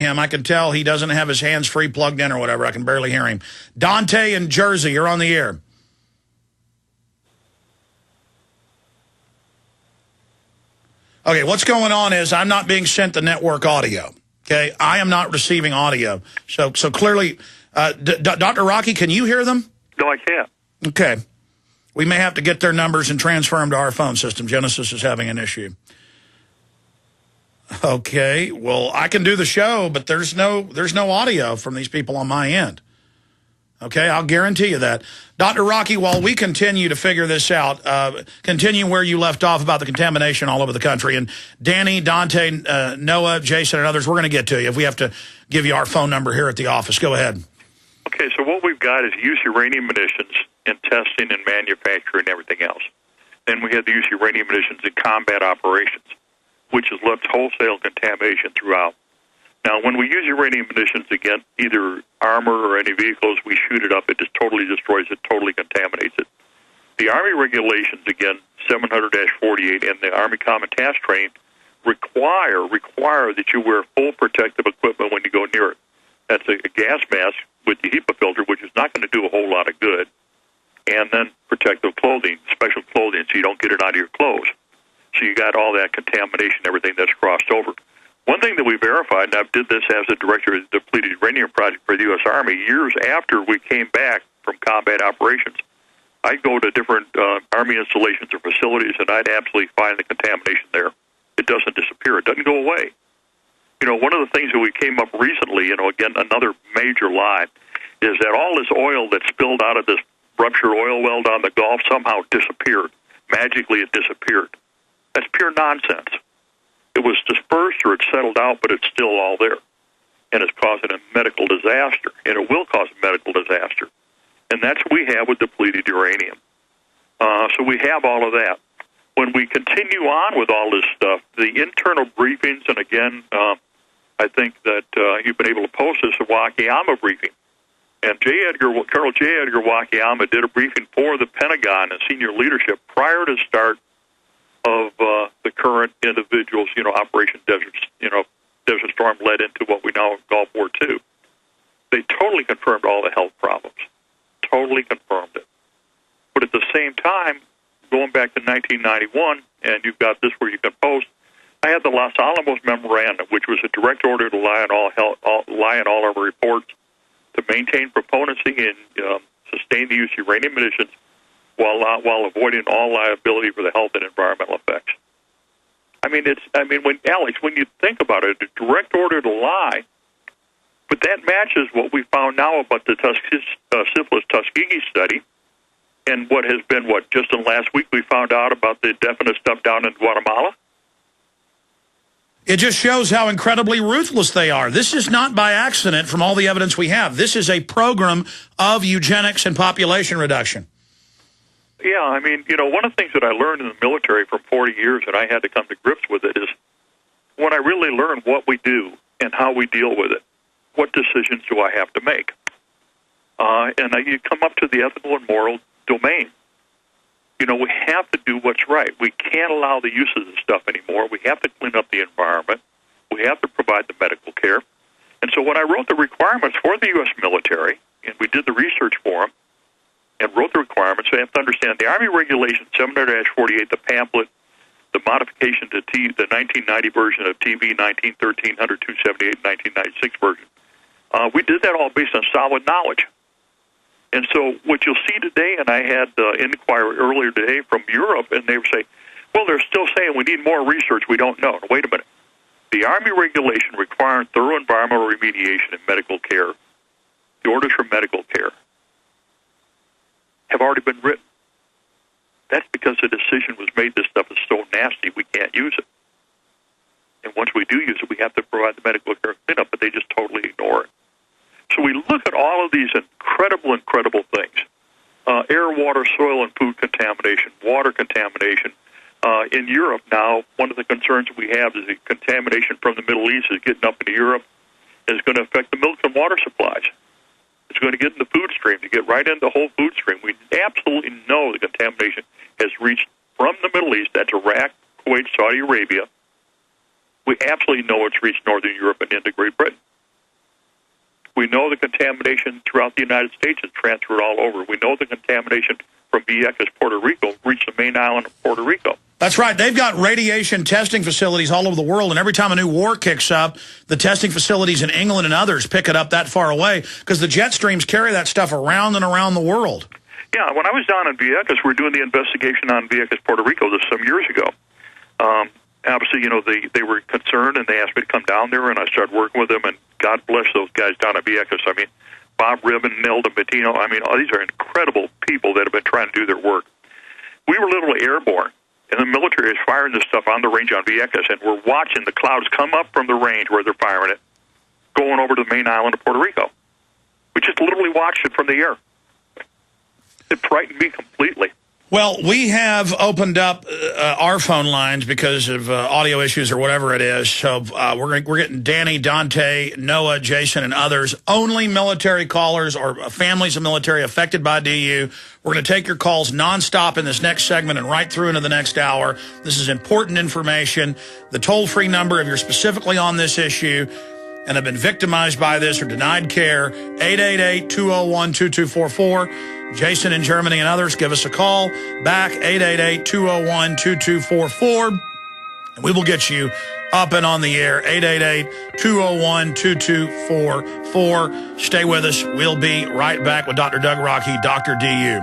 him. I can tell he doesn't have his hands-free plugged in or whatever. I can barely hear him. Dante in Jersey, you're on the air. Okay, what's going on is I'm not being sent the network audio. Okay, I am not receiving audio. So clearly, Dr. Rokke, can you hear them? No, I can't. Okay. We may have to get their numbers and transfer them to our phone system. Genesis is having an issue. Okay, well, I can do the show, but there's no audio from these people on my end. Okay, I'll guarantee you that. Dr. Rokke, while we continue to figure this out, continue where you left off about the contamination all over the country. And Danny, Dante, Noah, Jason, and others, we're going to get to you if we have to give you our phone number here at the office. Go ahead. Okay, so what we've got is use uranium munitions in testing and manufacture and everything else. Then we have the use uranium munitions in combat operations, which has left wholesale contamination throughout. Now, when we use uranium munitions against either armor or any vehicles, we shoot it up, it just totally destroys it, totally contaminates it. The Army regulations, again, 700-48 and the Army Common Task Training require that you wear full protective equipment when you go near it. That's a gas mask with the HEPA filter, which is not going to do a whole lot of good, and then protective clothing, special clothing, so you don't get it out of your clothes. So you got all that contamination, everything that's crossed over. One thing that we verified, and I did this as the director of the Depleted Uranium Project for the U.S. Army, years after we came back from combat operations, I'd go to different Army installations or facilities, and I'd absolutely find the contamination there. It doesn't disappear. It doesn't go away. You know, one of the things that we came up recently, again, another major lie, is that all this oil that spilled out of this ruptured oil well down the Gulf somehow disappeared. Magically, it disappeared. That's pure nonsense. It was dispersed or it settled out, but it's still all there. And it's causing a medical disaster, and it will cause a medical disaster. And that's what we have with depleted uranium. So we have all of that. When we continue on with all this stuff, the internal briefings, and again, I think that you've been able to post this at Wakayama briefing. And Colonel J. Edgar Wakayama did a briefing for the Pentagon and senior leadership prior to start of the current individuals, Operation Desert Storm led into what we now call Gulf War II. They totally confirmed all the health problems. Totally confirmed it. But at the same time, going back to 1991, and you've got this where you can post, I had the Los Alamos Memorandum, which was a direct order to lie on all our reports to maintain proponency and sustain the use of uranium munitions while avoiding all liability for the health and environmental effects. When you think about it, a direct order to lie, but that matches what we found now about the syphilis Tuskegee study, and what has been, just in last week we found out about the definite stuff down in Guatemala. It just shows how incredibly ruthless they are. This is not by accident from all the evidence we have. This is a program of eugenics and population reduction. Yeah, one of the things that I learned in the military for 40 years, and I had to come to grips with it, is when I really learned what we do and how we deal with it, what decisions do I have to make? And you come up to the ethical and moral domain. We have to do what's right. We can't allow the use of this stuff anymore. We have to clean up the environment. We have to provide the medical care. And so when I wrote the requirements for the U.S. military, and we did the research for them, and wrote the requirements, so you have to understand the Army Regulation 700-48, the pamphlet, the modification to the 1990 version of TV 1913, 100-278, 1996 version. We did that all based on solid knowledge. And so what you'll see today, and I had inquiry earlier today from Europe, and they were saying, well, they're still saying we need more research, we don't know. Wait a minute. The Army regulation requiring thorough environmental remediation and medical care, the orders for medical care, have already been written. That's because the decision was made, this stuff is so nasty, we can't use it. And once we do use it, we have to provide the medical care cleanup, but they just totally ignore it. So we look at all of these incredible things. Air, water, soil, and food contamination, water contamination. In Europe now, one of the concerns we have is the contamination from the Middle East is getting up into Europe, is going to affect the milk and water supplies. It's going to get in the food stream, to get right into the whole food stream. We absolutely know the contamination has reached from the Middle East, that's Iraq, Kuwait, Saudi Arabia. We absolutely know it's reached Northern Europe and into Great Britain. know the contamination throughout the United States is transferred all over. We know the contamination from Vieques, Puerto Rico, reached the main island of Puerto Rico. That's right. They've got radiation testing facilities all over the world, and every time a new war kicks up, the testing facilities in England and others pick it up that far away because the jet streams carry that stuff around and around the world. Yeah, when I was down in Vieques, we were doing the investigation on Vieques, Puerto Rico, this some years ago. Obviously, you know, they were concerned, and they asked me to come down there, and I started working with them, and God bless those guys down at Vieques. I mean, Bob Ribbon, Nelda Mattino, I mean, these are incredible people that have been trying to do their work. We were literally airborne, and the military is firing this stuff on the range on Vieques, and we're watching the clouds come up from the range where they're firing it, going over to the main island of Puerto Rico. We just literally watched it from the air. It frightened me completely. Well, we have opened up our phone lines because of audio issues or whatever it is. So we're getting Danny, Dante, Noah, Jason, and others. Only military callers or families of military affected by DU. We're going to take your calls nonstop in this next segment and right through into the next hour. This is important information. The toll-free number, if you're specifically on this issue and have been victimized by this or denied care, 888-201-2244. Jason in Germany and others, give us a call. Back, 888-201-2244. And we will get you up and on the air, 888-201-2244. Stay with us. We'll be right back with Dr. Doug Rokke, Dr. DU.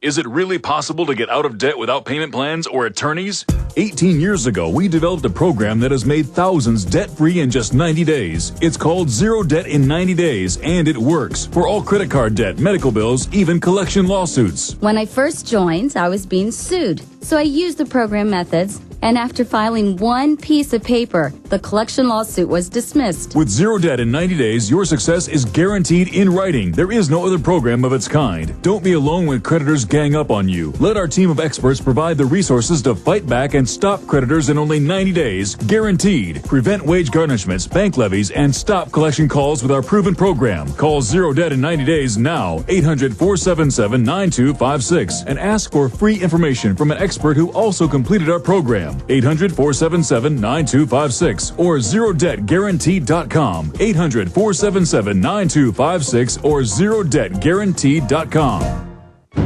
Is it really possible to get out of debt without payment plans or attorneys? 18 years ago, we developed a program that has made thousands debt-free in just 90 days. It's called Zero Debt in 90 Days, and it works for all credit card debt, medical bills, even collection lawsuits. When I first joined, I was being sued. So I used the program methods, and after filing one piece of paper, the collection lawsuit was dismissed. With Zero Debt in 90 days, your success is guaranteed in writing. There is no other program of its kind. Don't be alone when creditors gang up on you. Let our team of experts provide the resources to fight back and stop creditors in only 90 days, guaranteed. Prevent wage garnishments, bank levies, and stop collection calls with our proven program. Call Zero Debt in 90 days now, 800-477-9256, and ask for free information from an expert who also completed our program. 800-477-9256 or ZeroDebtGuaranteed.com. 800-477-9256 or ZeroDebtGuaranteed.com.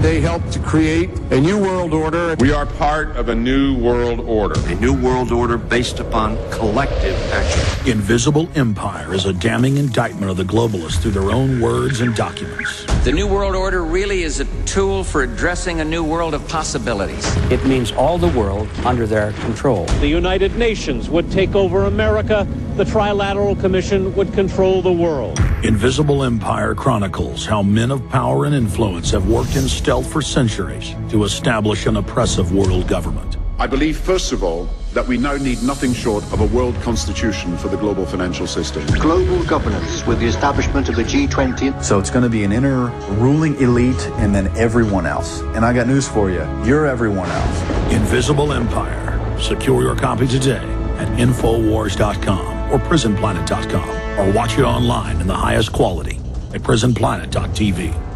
They helped to create a new world order. We are part of a new world order. A new world order based upon collective action. Invisible Empire is a damning indictment of the globalists through their own words and documents. The New World Order really is a tool for addressing a new world of possibilities. It means all the world under their control. The United Nations would take over America. The Trilateral Commission would control the world. Invisible Empire chronicles how men of power and influence have worked in stealth for centuries to establish an oppressive world government. I believe, first of all, that we now need nothing short of a world constitution for the global financial system. Global governance with the establishment of the G20. So it's going to be an inner ruling elite and then everyone else. And I got news for you. You're everyone else. Invisible Empire. Secure your copy today at Infowars.com or PrisonPlanet.com or watch it online in the highest quality at PrisonPlanet.tv.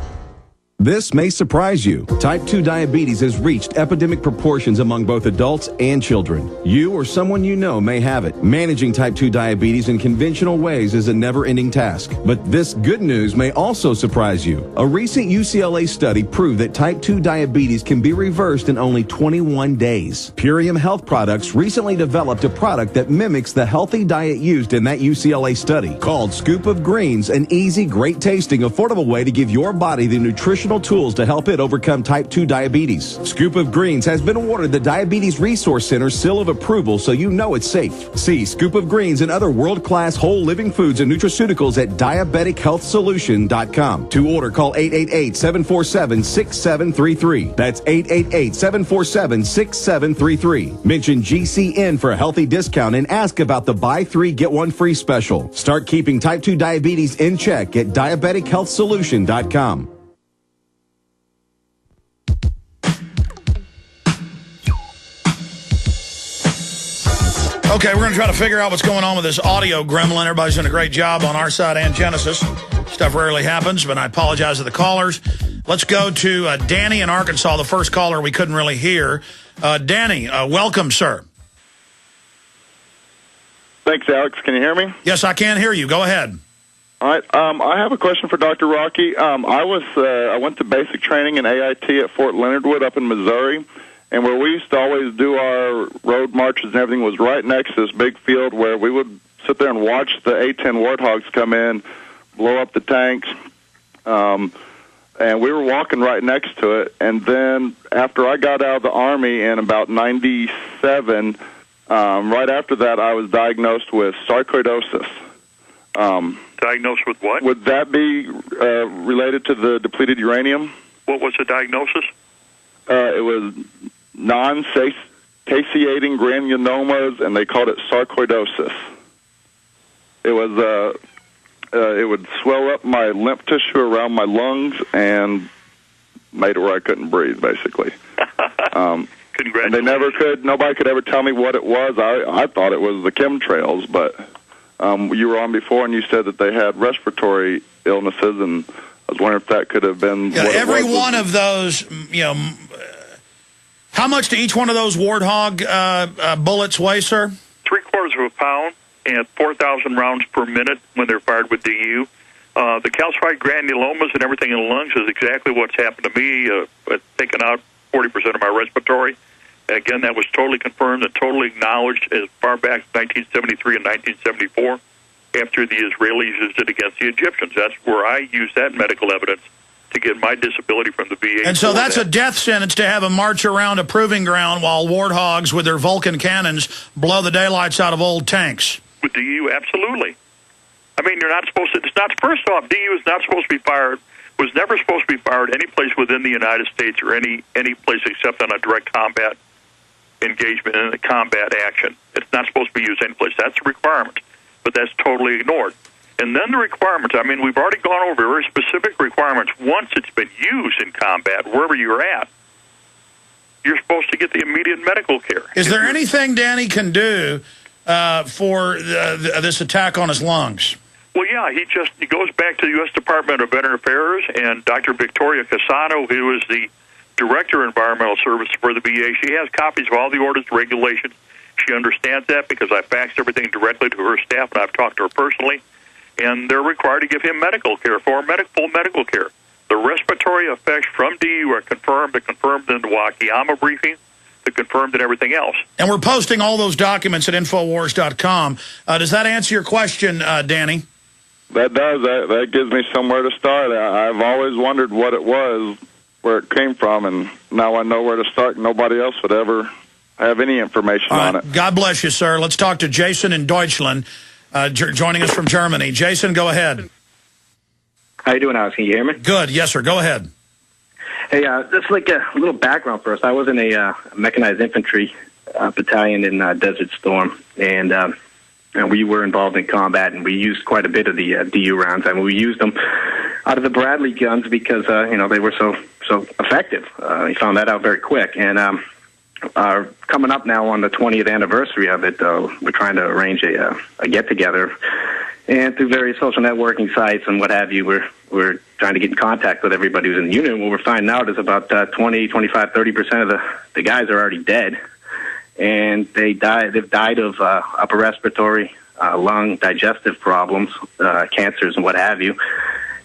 This may surprise you. Type 2 diabetes has reached epidemic proportions among both adults and children. You or someone you know may have it. Managing type 2 diabetes in conventional ways is a never-ending task. But this good news may also surprise you. A recent UCLA study proved that type 2 diabetes can be reversed in only 21 days. Purium Health Products recently developed a product that mimics the healthy diet used in that UCLA study. Called Scoop of Greens, an easy, great-tasting, affordable way to give your body the nutritional tools to help it overcome type 2 diabetes. Scoop of Greens has been awarded the Diabetes Resource Center seal of approval, so you know it's safe. See Scoop of Greens and other world-class whole living foods and nutraceuticals at diabetichealthsolution.com. To order, call 888-747-6733. That's 888-747-6733. Mention GCN for a healthy discount and ask about the buy 3 get 1 free special. Start keeping type 2 diabetes in check at diabetichealthsolution.com. Okay, we're going to try to figure out what's going on with this audio gremlin. Everybody's doing a great job on our side and Genesis. Stuff rarely happens, but I apologize to the callers. Let's go to Danny in Arkansas, the first caller we couldn't really hear. Danny, welcome, sir. Thanks, Alex. Can you hear me? Yes, I can hear you. Go ahead. All right. I have a question for Dr. Rokke. I went to basic training in AIT at Fort Leonard Wood up in Missouri, and where we used to always do our road marches and everything was right next to this big field where we would sit there and watch the A-10 Warthogs come in, blow up the tanks, and we were walking right next to it. And then after I got out of the Army in about 97, right after that I was diagnosed with sarcoidosis. Diagnosed with what? Would that be related to the depleted uranium? What was the diagnosis? It was non-caseating granulomas, and they called it sarcoidosis. It was it would swell up my lymph tissue around my lungs and made it where I couldn't breathe, basically. Congratulations. And nobody could ever tell me what it was. I thought it was the chemtrails, but you were on before and you said that they had respiratory illnesses, and I was wondering if that could have been what every it was. one of those, how much do each one of those Warthog bullets weigh, sir? 3/4 pound and 4,000 rounds per minute when they're fired with DU. The calcified granulomas and everything in the lungs is exactly what's happened to me, taking out 40% of my respiratory. Again, that was totally confirmed and totally acknowledged as far back as 1973 and 1974 after the Israelis used it against the Egyptians. That's where I used that medical evidence to get my disability from the VA. And so that's a death sentence to have them march around a proving ground while warthogs with their Vulcan cannons blow the daylights out of old tanks. With DU, absolutely. I mean, you're not supposed to. It's not. First off, DU is not supposed to be fired. Was never supposed to be fired any place within the United States or any place except on a direct combat engagement in a combat action. It's not supposed to be used any place. That's a requirement, but that's totally ignored. And then the requirements. I mean, we've already gone over very specific requirements. Once it's been used in combat, wherever you're at, you're supposed to get the immediate medical care. Is there anything Danny can do for this attack on his lungs? Well, yeah, he goes back to the U.S. Department of Veteran Affairs, and Dr. Victoria Casano, who is the Director of Environmental Services for the VA, she has copies of all the orders and regulations. She understands that because I faxed everything directly to her staff, and I've talked to her personally, and they're required to give him medical care, full medical care. The respiratory effects from DU are confirmed. They're confirmed in the Wakayama briefing. They're confirmed in everything else. And we're posting all those documents at Infowars.com. Does that answer your question, Danny? That does. That gives me somewhere to start. I've always wondered what it was, where it came from, and now I know where to start. Nobody else would ever have any information on it. God bless you, sir. Let's talk to Jason in Deutschland, joining us from Germany. Jason, go ahead. How you doing, Alex? Can you hear me? Good. Yes, sir. Go ahead. Hey, just like a little background first. I was in a mechanized infantry battalion in Desert Storm, and we were involved in combat, and we used quite a bit of the DU rounds. I mean, we used them out of the Bradley guns because they were so effective. We found that out very quick, and coming up now on the 20th anniversary of it, we're trying to arrange a get together, and through various social networking sites and what have you, we're trying to get in contact with everybody who's in the unit. What we're finding out is about 20, 25, 30% of the guys are already dead, and they've died of upper respiratory, lung, digestive problems, cancers, and what have you.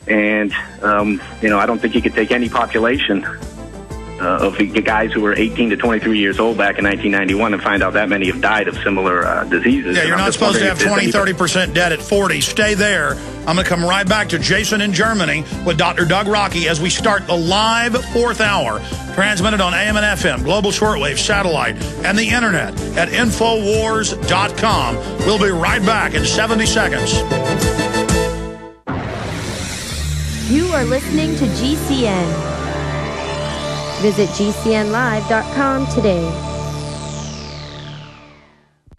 And I don't think you could take any population of the guys who were 18 to 23 years old back in 1991 and find out that many have died of similar diseases. Yeah, you're not supposed to have 20, 30% dead at 40. Stay there. I'm going to come right back to Jason in Germany with Dr. Doug Rokke as we start the live fourth hour, transmitted on AM and FM, global shortwave, satellite, and the internet at Infowars.com. We'll be right back in 70 seconds. You are listening to GCN. Visit GCNlive.com today.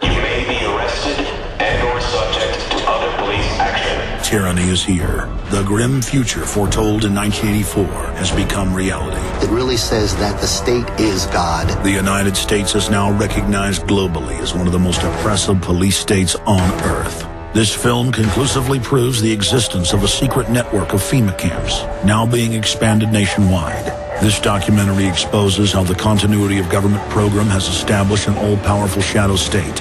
You may be arrested and/or subject to other police action. Tyranny is here. The grim future foretold in 1984 has become reality. It really says that the state is God. The United States is now recognized globally as one of the most oppressive police states on Earth. This film conclusively proves the existence of a secret network of FEMA camps, now being expanded nationwide. This documentary exposes how the continuity of government program has established an all-powerful shadow state.